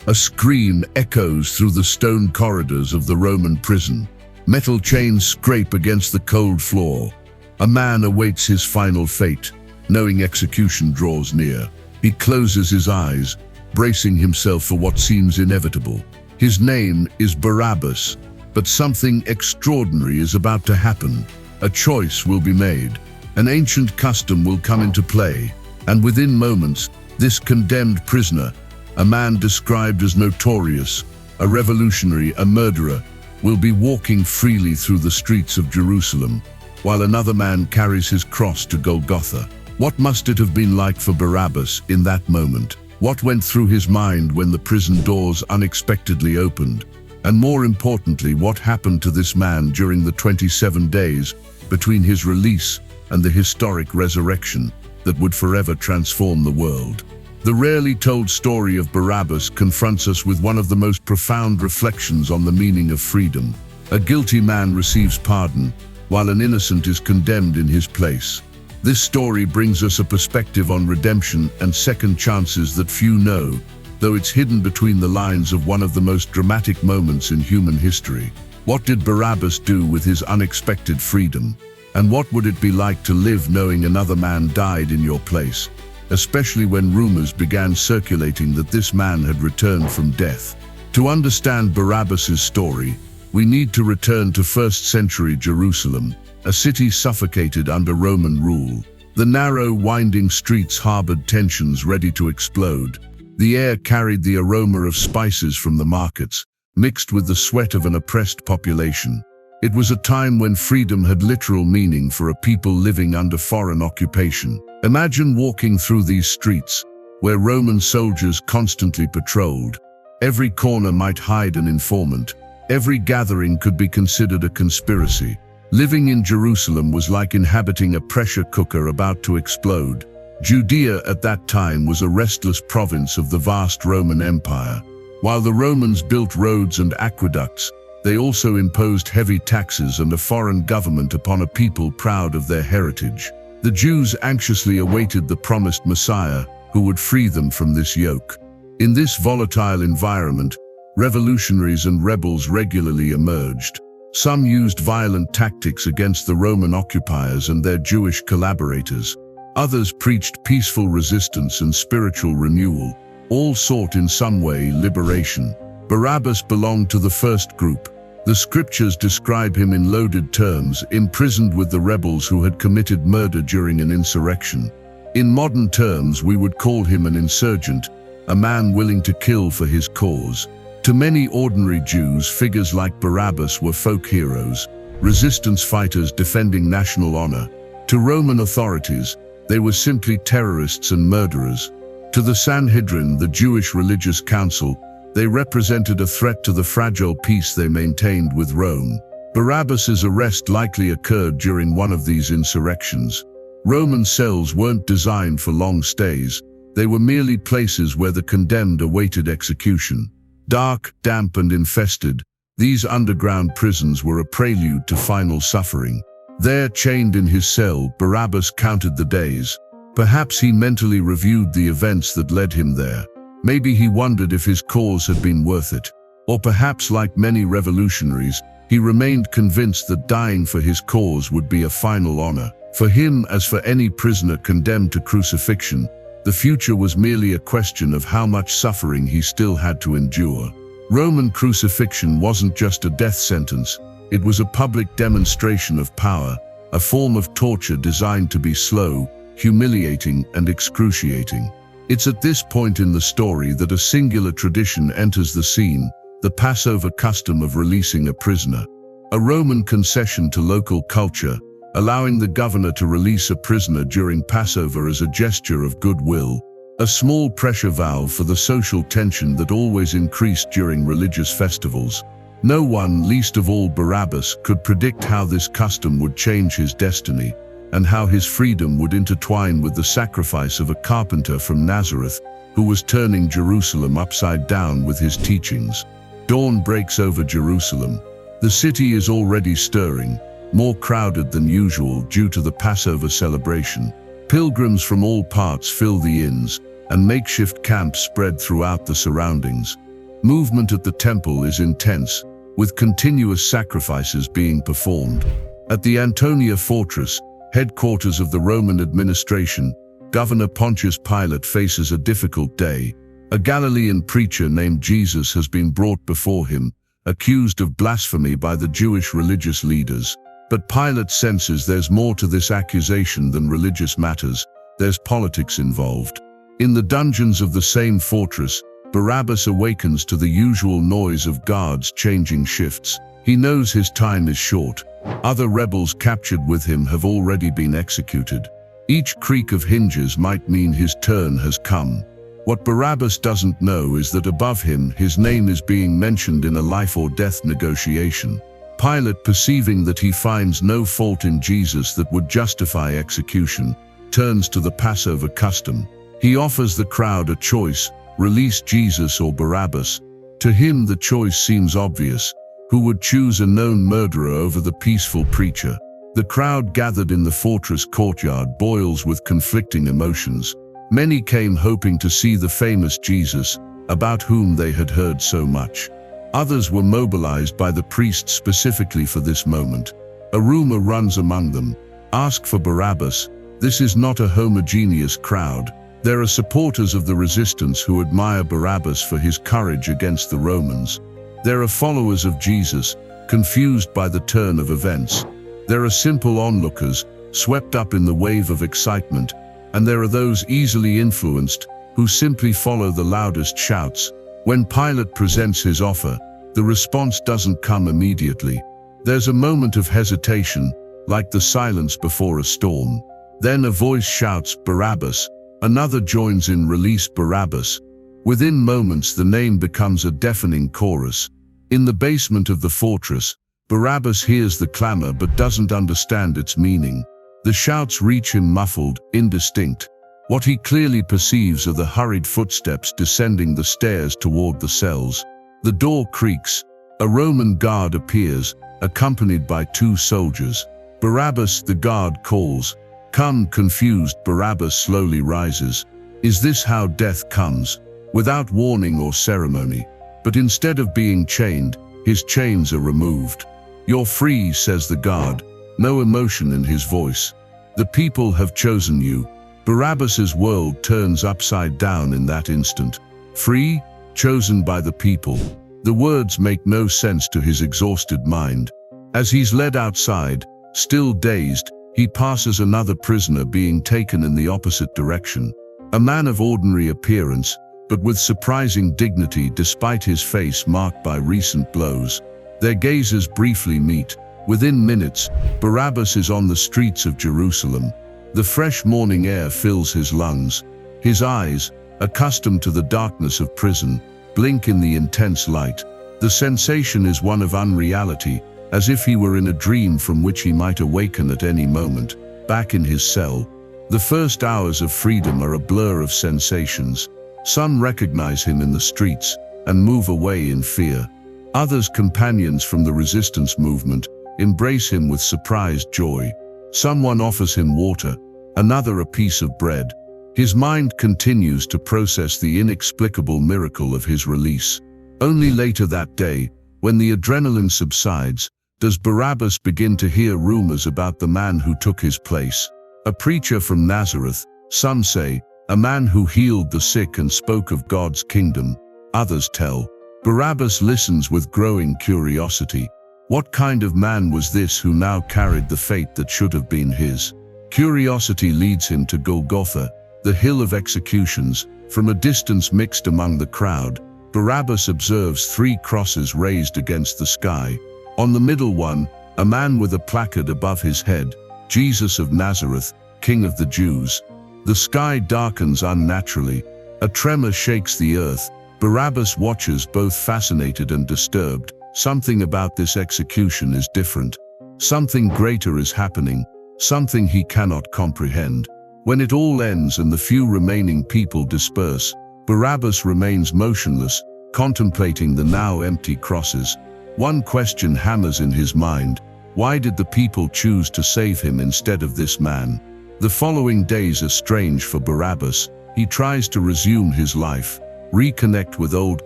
A scream echoes through the stone corridors of the Roman prison. Metal chains scrape against the cold floor. A man awaits his final fate, knowing execution draws near. He closes his eyes, bracing himself for what seems inevitable. His name is Barabbas, but something extraordinary is about to happen. A choice will be made. An ancient custom will come into play, and within moments, this condemned prisoner, a man described as notorious, a revolutionary, a murderer, will be walking freely through the streets of Jerusalem, while another man carries his cross to Golgotha. What must it have been like for Barabbas in that moment? What went through his mind when the prison doors unexpectedly opened? And more importantly, what happened to this man during the 27 days between his release and the historic resurrection that would forever transform the world? The rarely told story of Barabbas confronts us with one of the most profound reflections on the meaning of freedom. A guilty man receives pardon, while an innocent is condemned in his place. This story brings us a perspective on redemption and second chances that few know, though it's hidden between the lines of one of the most dramatic moments in human history. What did Barabbas do with his unexpected freedom? And what would it be like to live knowing another man died in your place? Especially when rumors began circulating that this man had returned from death. To understand Barabbas's story, we need to return to 1st century Jerusalem, a city suffocated under Roman rule. The narrow, winding streets harbored tensions ready to explode. The air carried the aroma of spices from the markets, mixed with the sweat of an oppressed population. It was a time when freedom had literal meaning for a people living under foreign occupation. Imagine walking through these streets, where Roman soldiers constantly patrolled. Every corner might hide an informant. Every gathering could be considered a conspiracy. Living in Jerusalem was like inhabiting a pressure cooker about to explode. Judea at that time was a restless province of the vast Roman Empire. While the Romans built roads and aqueducts, they also imposed heavy taxes and a foreign government upon a people proud of their heritage. The Jews anxiously awaited the promised Messiah, who would free them from this yoke. In this volatile environment, revolutionaries and rebels regularly emerged. Some used violent tactics against the Roman occupiers and their Jewish collaborators. Others preached peaceful resistance and spiritual renewal. All sought in some way liberation. Barabbas belonged to the first group. The scriptures describe him in loaded terms, imprisoned with the rebels who had committed murder during an insurrection. In modern terms, we would call him an insurgent, a man willing to kill for his cause. To many ordinary Jews, figures like Barabbas were folk heroes, resistance fighters defending national honor. To Roman authorities, they were simply terrorists and murderers. To the Sanhedrin, the Jewish religious council, they represented a threat to the fragile peace they maintained with Rome. Barabbas's arrest likely occurred during one of these insurrections. Roman cells weren't designed for long stays. They were merely places where the condemned awaited execution. Dark, damp, and infested, these underground prisons were a prelude to final suffering. There, chained in his cell, Barabbas counted the days. Perhaps he mentally reviewed the events that led him there. Maybe he wondered if his cause had been worth it. Or perhaps, like many revolutionaries, he remained convinced that dying for his cause would be a final honor. For him, as for any prisoner condemned to crucifixion, the future was merely a question of how much suffering he still had to endure. Roman crucifixion wasn't just a death sentence. It was a public demonstration of power, a form of torture designed to be slow, humiliating, and excruciating. It's at this point in the story that a singular tradition enters the scene, the Passover custom of releasing a prisoner. A Roman concession to local culture, allowing the governor to release a prisoner during Passover as a gesture of goodwill. A small pressure valve for the social tension that always increased during religious festivals. No one, least of all Barabbas, could predict how this custom would change his destiny, and how his freedom would intertwine with the sacrifice of a carpenter from Nazareth who was turning Jerusalem upside down with his teachings. Dawn breaks over Jerusalem. The city is already stirring, more crowded than usual due to the Passover celebration. Pilgrims from all parts fill the inns, and makeshift camps spread throughout the surroundings. Movement at the temple is intense, with continuous sacrifices being performed. At the Antonia fortress, headquarters of the Roman administration, Governor Pontius Pilate faces a difficult day. A Galilean preacher named Jesus has been brought before him, accused of blasphemy by the Jewish religious leaders. But Pilate senses there's more to this accusation than religious matters. There's politics involved. In the dungeons of the same fortress, Barabbas awakens to the usual noise of guards changing shifts. He knows his time is short. Other rebels captured with him have already been executed. Each creak of hinges might mean his turn has come. What Barabbas doesn't know is that above him, his name is being mentioned in a life-or-death negotiation. Pilate, perceiving that he finds no fault in Jesus that would justify execution, turns to the Passover custom. He offers the crowd a choice: release Jesus or Barabbas. To him the choice seems obvious. Who would choose a known murderer over the peaceful preacher? The crowd gathered in the fortress courtyard boils with conflicting emotions. Many came hoping to see the famous Jesus, about whom they had heard so much. Others were mobilized by the priests specifically for this moment. A rumor runs among them: ask for Barabbas. This is not a homogeneous crowd. There are supporters of the resistance who admire Barabbas for his courage against the Romans. There are followers of Jesus, confused by the turn of events. There are simple onlookers, swept up in the wave of excitement. And there are those easily influenced, who simply follow the loudest shouts. When Pilate presents his offer, the response doesn't come immediately. There's a moment of hesitation, like the silence before a storm. Then a voice shouts, "Barabbas." Another joins in, "Release Barabbas." Within moments, the name becomes a deafening chorus. In the basement of the fortress, Barabbas hears the clamor but doesn't understand its meaning. The shouts reach him muffled, indistinct. What he clearly perceives are the hurried footsteps descending the stairs toward the cells. The door creaks. A Roman guard appears, accompanied by 2 soldiers. "Barabbas," the guard calls. "Come." Confused, Barabbas slowly rises. Is this how death comes? Without warning or ceremony. But instead of being chained, his chains are removed. "You're free," says the guard. No emotion in his voice. "The people have chosen you." Barabbas's world turns upside down in that instant. Free? Chosen by the people. The words make no sense to his exhausted mind. As he's led outside, still dazed, he passes another prisoner being taken in the opposite direction. A man of ordinary appearance, but with surprising dignity despite his face marked by recent blows. Their gazes briefly meet. Within minutes, Barabbas is on the streets of Jerusalem. The fresh morning air fills his lungs. His eyes, accustomed to the darkness of prison, blink in the intense light. The sensation is one of unreality, as if he were in a dream from which he might awaken at any moment. Back in his cell, the first hours of freedom are a blur of sensations. Some recognize him in the streets and move away in fear. Others, companions from the resistance movement, embrace him with surprised joy. Someone offers him water, another a piece of bread. His mind continues to process the inexplicable miracle of his release. Only later that day, when the adrenaline subsides, does Barabbas begin to hear rumors about the man who took his place. A preacher from Nazareth, some say, a man who healed the sick and spoke of God's kingdom. Others tell. Barabbas listens with growing curiosity. What kind of man was this who now carried the fate that should have been his? Curiosity leads him to Golgotha, the hill of executions. From a distance mixed among the crowd, Barabbas observes 3 crosses raised against the sky. On the middle one, a man with a placard above his head, "Jesus of Nazareth, King of the Jews." The sky darkens unnaturally. A tremor shakes the earth. Barabbas watches, both fascinated and disturbed. Something about this execution is different. Something greater is happening, something he cannot comprehend. When it all ends and the few remaining people disperse, Barabbas remains motionless, contemplating the now empty crosses. One question hammers in his mind: why did the people choose to save him instead of this man? The following days are strange for Barabbas. He tries to resume his life, reconnect with old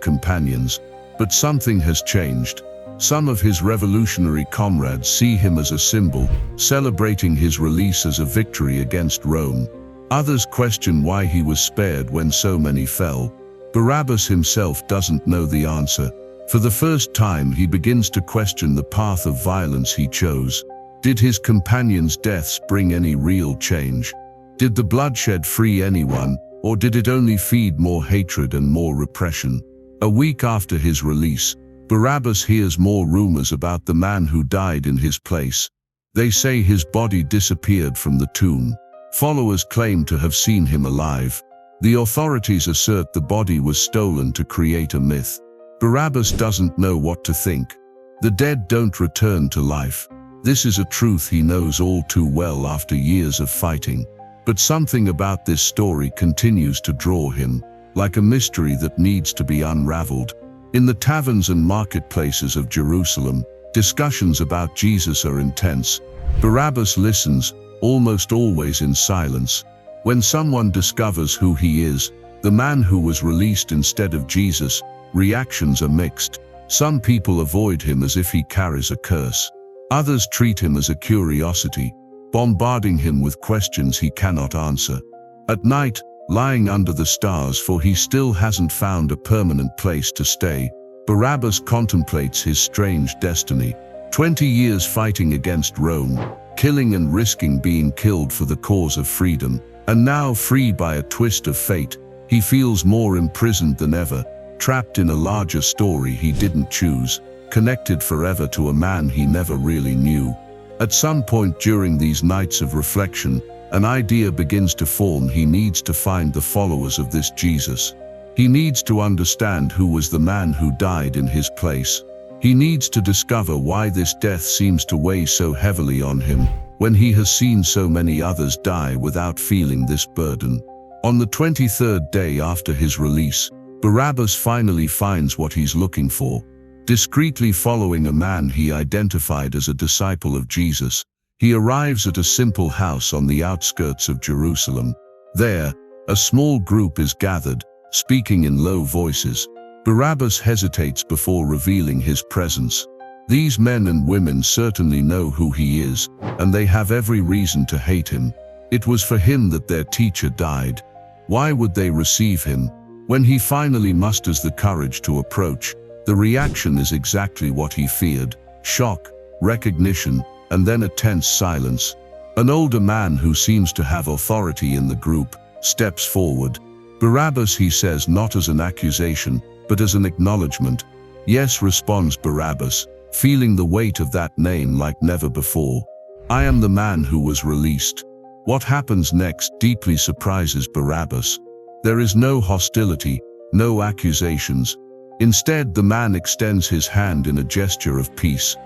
companions, but something has changed. Some of his revolutionary comrades see him as a symbol, celebrating his release as a victory against Rome. Others question why he was spared when so many fell. Barabbas himself doesn't know the answer. For the first time, he begins to question the path of violence he chose. Did his companions' deaths bring any real change? Did the bloodshed free anyone, or did it only feed more hatred and more repression? A week after his release, Barabbas hears more rumors about the man who died in his place. They say his body disappeared from the tomb. Followers claim to have seen him alive. The authorities assert the body was stolen to create a myth. Barabbas doesn't know what to think. The dead don't return to life. This is a truth he knows all too well after years of fighting. But something about this story continues to draw him, like a mystery that needs to be unraveled. In the taverns and marketplaces of Jerusalem, discussions about Jesus are intense. Barabbas listens, almost always in silence. When someone discovers who he is, the man who was released instead of Jesus, reactions are mixed. Some people avoid him as if he carries a curse. Others treat him as a curiosity, bombarding him with questions he cannot answer. At night, lying under the stars, for he still hasn't found a permanent place to stay, Barabbas contemplates his strange destiny. 20 years fighting against Rome, killing and risking being killed for the cause of freedom, and now free by a twist of fate, he feels more imprisoned than ever, trapped in a larger story he didn't choose, connected forever to a man he never really knew. At some point during these nights of reflection, an idea begins to form. He needs to find the followers of this Jesus. He needs to understand who was the man who died in his place. He needs to discover why this death seems to weigh so heavily on him, when he has seen so many others die without feeling this burden. On the 23rd day after his release, Barabbas finally finds what he's looking for. Discreetly following a man he identified as a disciple of Jesus, he arrives at a simple house on the outskirts of Jerusalem. There, a small group is gathered, speaking in low voices. Barabbas hesitates before revealing his presence. These men and women certainly know who he is, and they have every reason to hate him. It was for him that their teacher died. Why would they receive him? When he finally musters the courage to approach, the reaction is exactly what he feared: shock, recognition, and then a tense silence. An older man who seems to have authority in the group steps forward. Barabbas, he says, not as an accusation, but as an acknowledgement. Yes, responds Barabbas, feeling the weight of that name like never before. I am the man who was released. What happens next deeply surprises Barabbas. There is no hostility, no accusations. Instead, the man extends his hand in a gesture of peace.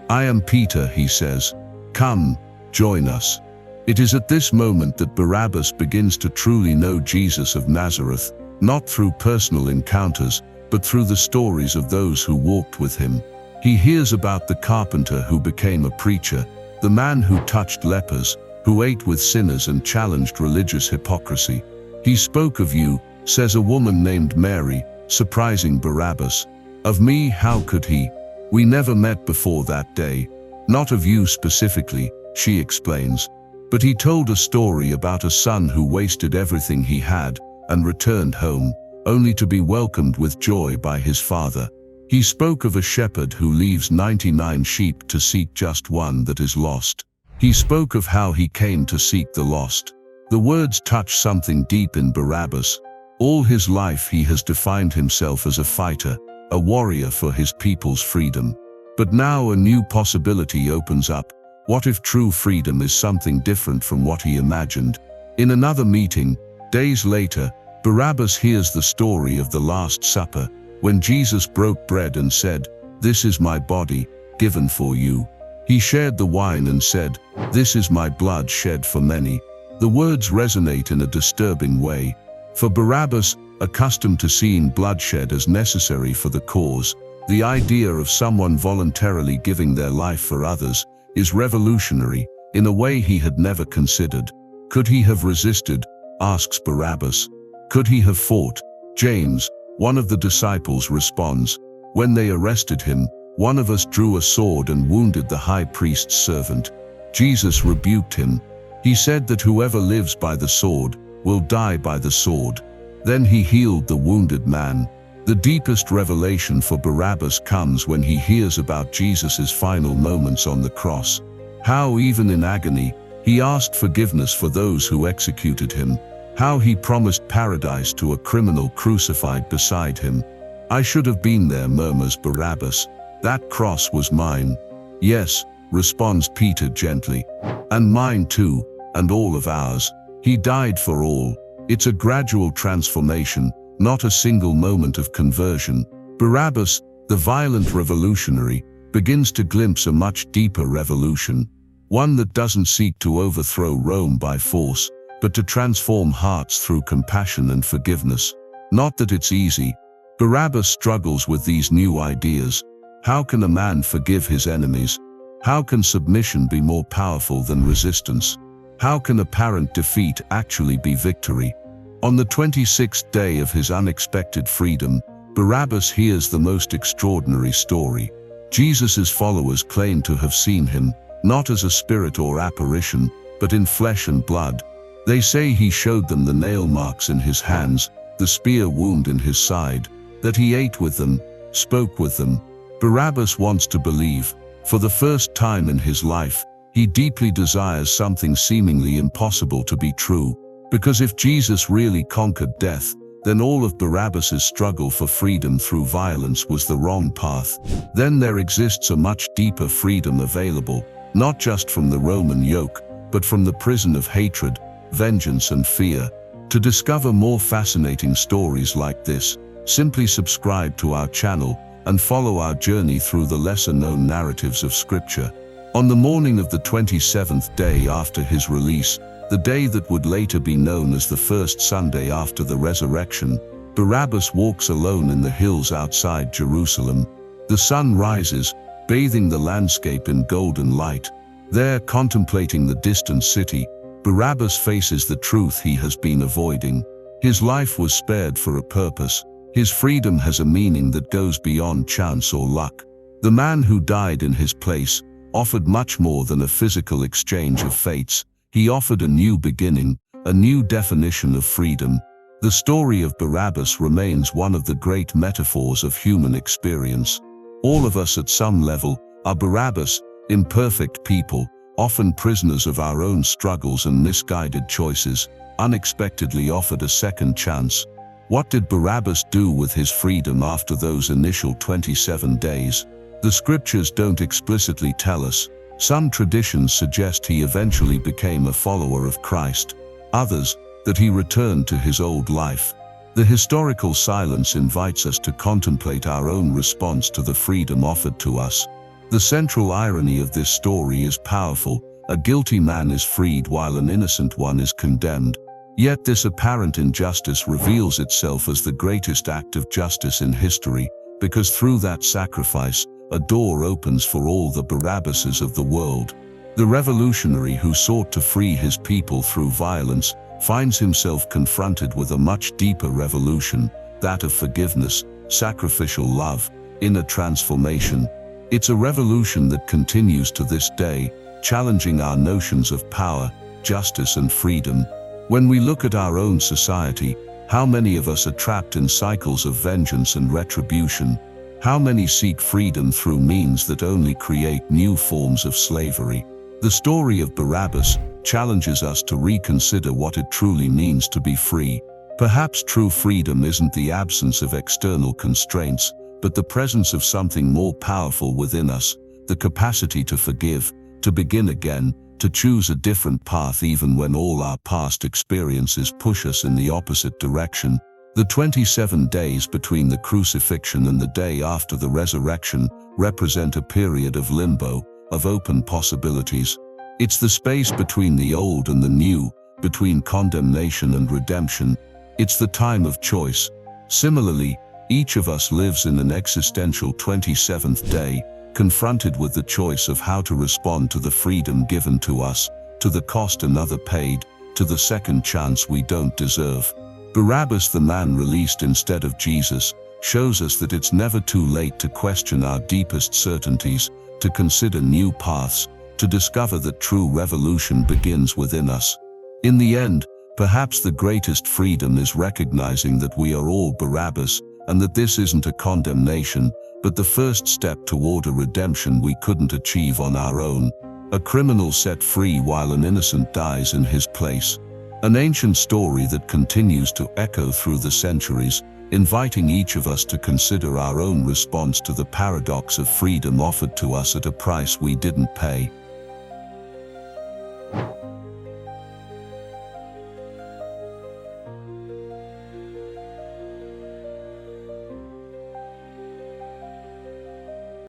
I am Peter, he says. Come, join us. It is at this moment that Barabbas begins to truly know Jesus of Nazareth, not through personal encounters, but through the stories of those who walked with him. He hears about the carpenter who became a preacher, the man who touched lepers, who ate with sinners and challenged religious hypocrisy. He spoke of you, says a woman named Mary, surprising Barabbas. Of me, how could he? We never met before that day. Not of you specifically, she explains. But he told a story about a son who wasted everything he had and returned home, only to be welcomed with joy by his father. He spoke of a shepherd who leaves 99 sheep to seek just one that is lost. He spoke of how he came to seek the lost. The words touch something deep in Barabbas. All his life he has defined himself as a fighter, a warrior for his people's freedom. But now a new possibility opens up. What if true freedom is something different from what he imagined? In another meeting, days later, Barabbas hears the story of the Last Supper, when Jesus broke bread and said, "This is my body, given for you." He shared the wine and said, "This is my blood shed for many." The words resonate in a disturbing way. For Barabbas, accustomed to seeing bloodshed as necessary for the cause, the idea of someone voluntarily giving their life for others is revolutionary in a way he had never considered. Could he have resisted? Asks Barabbas. Could he have fought? James, one of the disciples, responds, "When they arrested him, one of us drew a sword and wounded the high priest's servant. Jesus rebuked him. He said that whoever lives by the sword will die by the sword." Then he healed the wounded man. The deepest revelation for Barabbas comes when he hears about Jesus' final moments on the cross. How, even in agony, he asked forgiveness for those who executed him. How he promised paradise to a criminal crucified beside him. "I should have been there," murmurs Barabbas. "That cross was mine." "Yes," responds Peter gently. "And mine too, and all of ours. He died for all." It's a gradual transformation, not a single moment of conversion. Barabbas, the violent revolutionary, begins to glimpse a much deeper revolution. One that doesn't seek to overthrow Rome by force, but to transform hearts through compassion and forgiveness. Not that it's easy. Barabbas struggles with these new ideas. How can a man forgive his enemies? How can submission be more powerful than resistance? How can apparent defeat actually be victory? On the 26th day of his unexpected freedom, Barabbas hears the most extraordinary story. Jesus' followers claim to have seen him, not as a spirit or apparition, but in flesh and blood. They say he showed them the nail marks in his hands, the spear wound in his side, that he ate with them, spoke with them. Barabbas wants to believe. For the first time in his life, he deeply desires something seemingly impossible to be true. Because if Jesus really conquered death, then all of Barabbas' struggle for freedom through violence was the wrong path. Then there exists a much deeper freedom available, not just from the Roman yoke, but from the prison of hatred, vengeance and fear. To discover more fascinating stories like this, simply subscribe to our channel and follow our journey through the lesser-known narratives of Scripture. On the morning of the 27th day after his release, the day that would later be known as the first Sunday after the resurrection, Barabbas walks alone in the hills outside Jerusalem. The sun rises, bathing the landscape in golden light. There, contemplating the distant city, Barabbas faces the truth he has been avoiding. His life was spared for a purpose. His freedom has a meaning that goes beyond chance or luck. The man who died in his place offered much more than a physical exchange of fates. He offered a new beginning, a new definition of freedom. The story of Barabbas remains one of the great metaphors of human experience. All of us at some level are Barabbas, imperfect people, often prisoners of our own struggles and misguided choices, unexpectedly offered a second chance. What did Barabbas do with his freedom after those initial 27 days? The scriptures don't explicitly tell us. Some traditions suggest he eventually became a follower of Christ. Others, that he returned to his old life. The historical silence invites us to contemplate our own response to the freedom offered to us. The central irony of this story is powerful. A guilty man is freed while an innocent one is condemned. Yet this apparent injustice reveals itself as the greatest act of justice in history, because through that sacrifice, a door opens for all the Barabbases of the world. The revolutionary who sought to free his people through violence finds himself confronted with a much deeper revolution, that of forgiveness, sacrificial love, inner transformation. It's a revolution that continues to this day, challenging our notions of power, justice and freedom. When we look at our own society, how many of us are trapped in cycles of vengeance and retribution? How many seek freedom through means that only create new forms of slavery? The story of Barabbas challenges us to reconsider what it truly means to be free. Perhaps true freedom isn't the absence of external constraints, but the presence of something more powerful within us, the capacity to forgive, to begin again, to choose a different path even when all our past experiences push us in the opposite direction. The 27 days between the crucifixion and the day after the resurrection represent a period of limbo, of open possibilities. It's the space between the old and the new, between condemnation and redemption. It's the time of choice. Similarly, each of us lives in an existential 27th day, confronted with the choice of how to respond to the freedom given to us, to the cost another paid, to the second chance we don't deserve. Barabbas, the man released instead of Jesus, shows us that it's never too late to question our deepest certainties, to consider new paths, to discover that true revolution begins within us. In the end, perhaps the greatest freedom is recognizing that we are all Barabbas, and that this isn't a condemnation, but the first step toward a redemption we couldn't achieve on our own. A criminal set free while an innocent dies in his place. An ancient story that continues to echo through the centuries, inviting each of us to consider our own response to the paradox of freedom offered to us at a price we didn't pay.